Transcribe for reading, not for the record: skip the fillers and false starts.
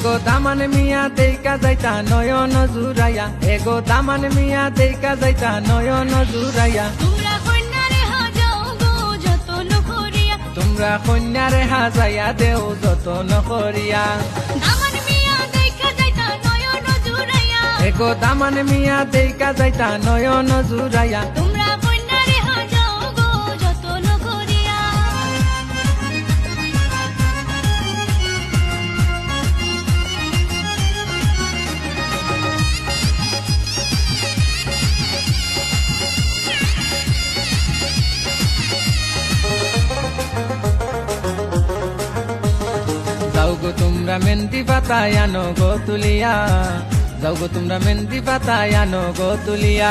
এগো দামান মিয়া দেইকা যাইতা নয়ন জুরাইয়া, এগো দামান মিয়া দেইকা যাইতা নয়ন জুরাইয়া। তোমরা কন্যারে হাজাও গো যতন করিয়া, তোমরা কন্যারে হাজাইয়া দেও যতন করিয়া। দামান মিয়া দেখা যাইতা নয়ন জুড়াইয়া, এগো দামান মিয়া দেইকা যাইতা নয়ন জুরাইয়া। তোমরা কন্যারে হাজাও গো যতন করিয়া। যাও গো তোমরা মেহেন্দি পাতায় আনো গো তুলিয়া, যাও গো তোমরা মেহেন্দি পাতায় আনো গো তুলিয়া।